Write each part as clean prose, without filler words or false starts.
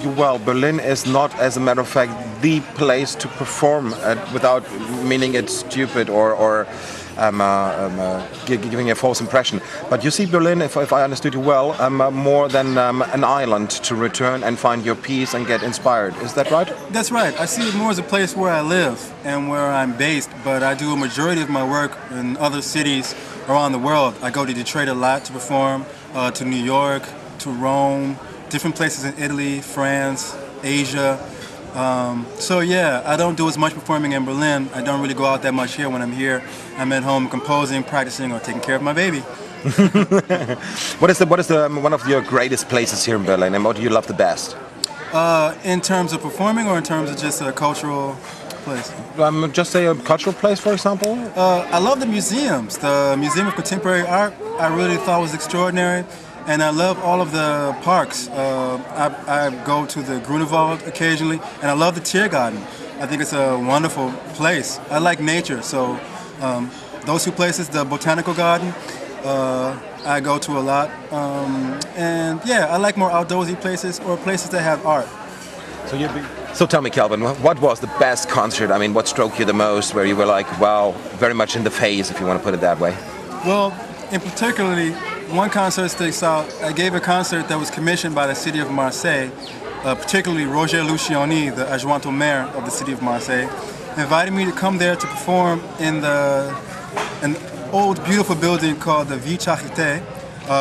understood you well, Berlin is not, as a matter of fact, the place to perform without meaning it's stupid or giving a false impression. But you see Berlin, if I understood you well, more than an island to return and find your peace and get inspired. Is that right? That's right. I see it more as a place where I live and where I'm based, but I do a majority of my work in other cities around the world. I go to Detroit a lot to perform, to New York, to Rome, different places in Italy, France, Asia. So yeah, I don't do as much performing in Berlin. I don't really go out that much here when I'm here. I'm at home composing, practicing, or taking care of my baby. What is one of your greatest places here in Berlin, and what do you love the best? In terms of performing, or in terms of just a cultural place? Just say a cultural place, for example. I love the museums. The Museum of Contemporary Art I really thought was extraordinary. And I love all of the parks. I go to the Grunewald occasionally, and I love the Tiergarten. I think it's a wonderful place. I like nature, so those two places, the Botanical Garden, I go to a lot. And yeah, I like more outdoorsy places or places that have art. So tell me, Kelvin, what was the best concert? I mean, what struck you the most, where you were like, wow, very much in the phase, if you want to put it that way? Well, in particularly, one concert sticks out. I gave a concert that was commissioned by the city of Marseille, particularly Roger Luciani, the adjoint au maire of the city of Marseille, invited me to come there to perform in an old, beautiful building called the Ville Charité,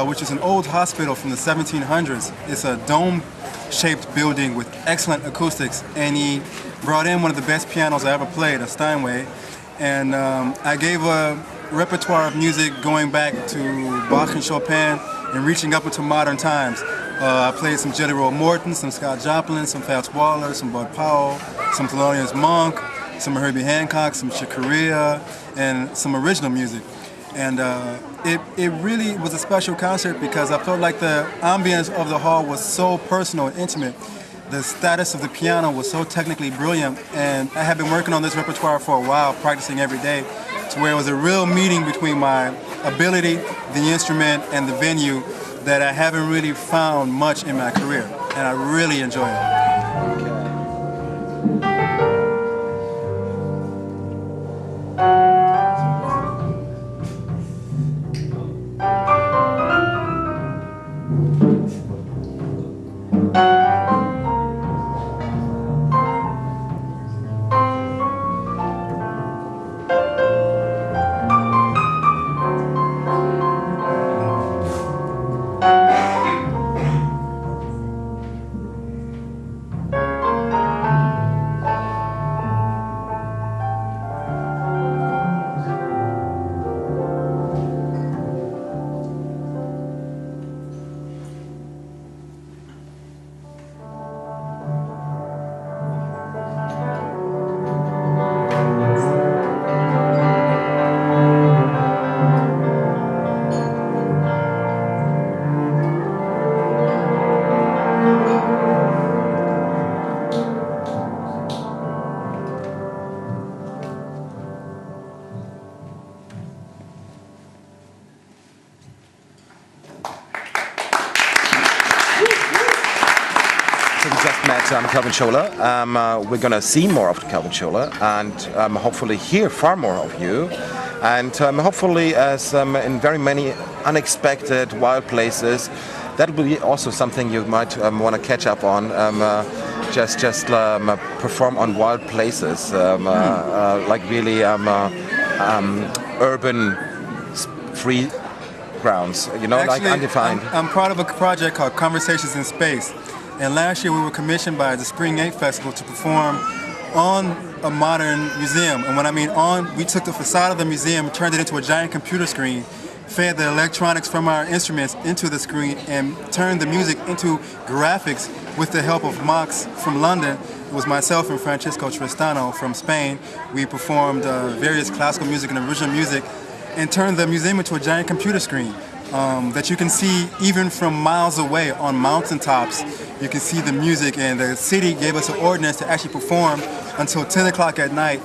which is an old hospital from the 1700s. It's a dome-shaped building with excellent acoustics, and he brought in one of the best pianos I ever played, a Steinway, and I gave a repertoire of music going back to Bach and Chopin and reaching up into modern times. I played some Jelly Roll Morton, some Scott Joplin, some Fats Waller, some Bud Powell, some Thelonious Monk, some Herbie Hancock, some Chick Corea, and some original music. And it really was a special concert because I felt like the ambience of the hall was so personal and intimate. The status of the piano was so technically brilliant, and I had been working on this repertoire for a while, practicing every day, to where it was a real meeting between my ability, the instrument, and the venue that I haven't really found much in my career, and I really enjoy it. Kelvin Sholar. We're going to see more of Kelvin Sholar and hopefully hear far more of you. And hopefully, as in very many unexpected wild places, that will be also something you might want to catch up on. Just perform on wild places, like really urban free grounds, you know. Actually, like undefined. I'm part of a project called Conversations in Space. And last year we were commissioned by the Spring 8 Festival to perform on a modern museum. And when I mean on, we took the facade of the museum, turned it into a giant computer screen, fed the electronics from our instruments into the screen, and turned the music into graphics with the help of Max from London. It was myself and Francisco Tristano from Spain. We performed various classical music and original music and turned the museum into a giant computer screen. That you can see even from miles away on mountaintops. You can see the music, and the city gave us an ordinance to actually perform until 10 o'clock at night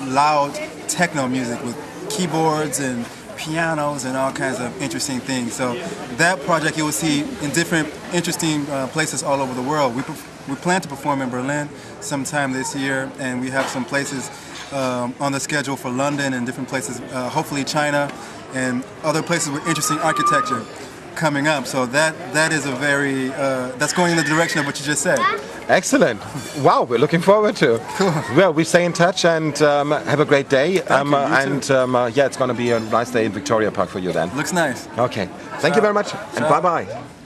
loud techno music with keyboards and pianos and all kinds of interesting things. So that project you will see in different interesting places all over the world. We plan to perform in Berlin sometime this year, and we have some places on the schedule for London and different places, hopefully China and other places with interesting architecture coming up. So that is a very, that's going in the direction of what you just said. Excellent. Wow, we're looking forward to. Cool. Well, we stay in touch and have a great day. Thank you, Yeah, it's going to be a nice day in Victoria Park for you then. Looks nice. Okay. Thank you very much and Ciao. bye-bye.